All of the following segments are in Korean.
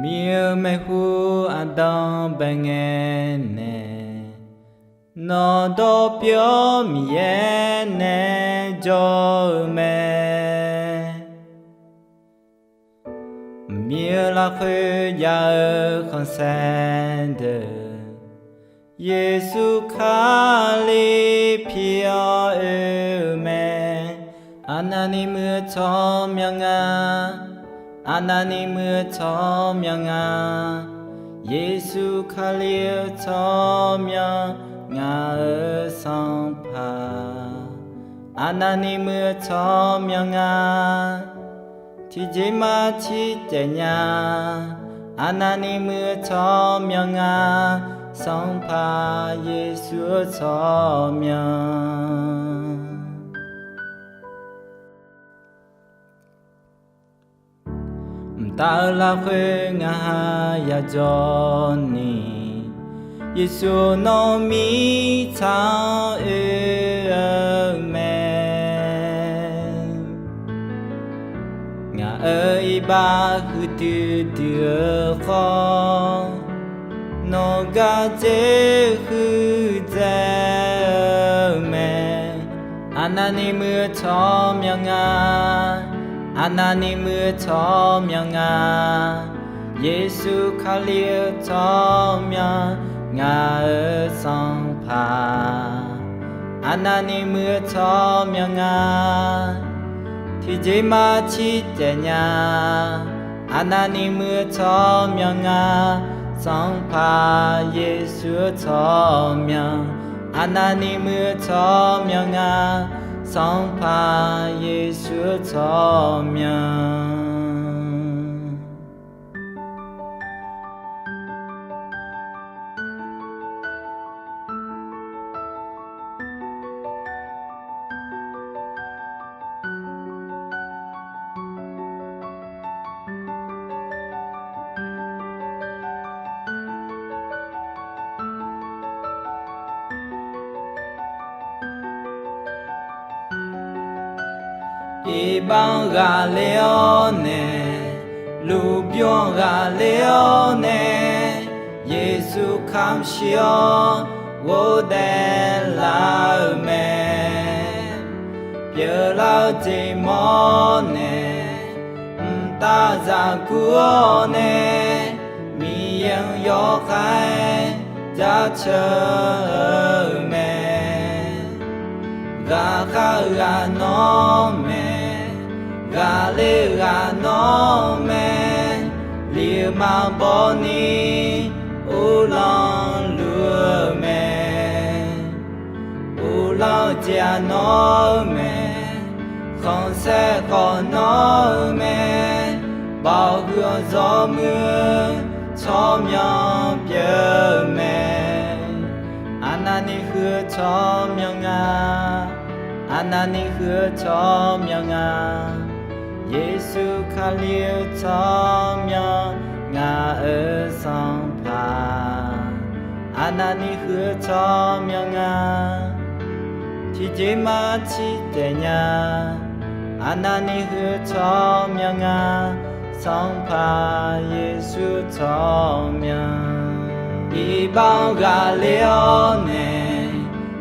미음의후 아담 뱅에네 너도 뼈미에네 조음에 미을라흐 야으 컨센드 예수 칼리 피어음에 하나님의 하나님의 천명아 예수 칼리의 천명아의 성파 하나님의 천명아 튀지마 치때냐 하나님의 천명아 성파 예수의 천명 달라흐 야전니 예수 너미 차음에 ngài ba hư tư tư khó 너가 제흐 제메 하나님의 천명아 하나님의 천명아 예수 칼리의 천명아의 성파 하나님의 천명아 튀지마 치때냐 하나님의 천명아 성파 예수의 천명 하나님의 천명아 성파 예수 천명 이방 갈레오네 루병 갈레오네 예수 감시어 오델라음에 별라지 모네 따자구오네 미영 요카에 자처음에 가카가 노메 가레가 노메 리마 보니 울렁 루메 울렁지아 노메 컨세 노메 바흐 조무 초명 뼈메 하나님 그 천명아 하나님 그 천명아 예수 칼리의 천명아의 성파 하나님 그 천명아 튀지마 치때냐 하나님 그 천명아 성파 예수 천명 이방 갈레오네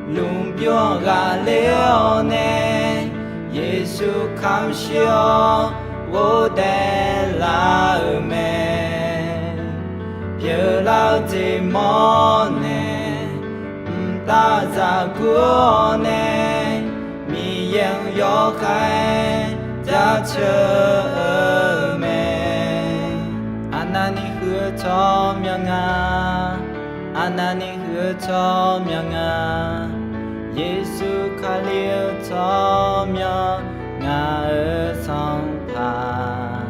룸병 갈레오네 예수 감시어 오델라음에 별라지 모네 따자구오네 미영 요카에 자처음에 하나님 그 천명아 하나님 그 천명아 예수 칼리의 천명아의 성파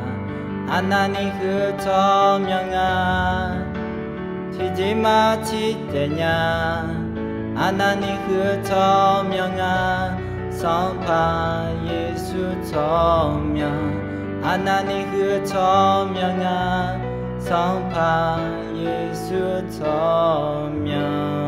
하나님 그 천명아 튀지마 치때냐 하나님 그 천명아 성파 예수 천명 하나님 그 천명아 성파 예수 천명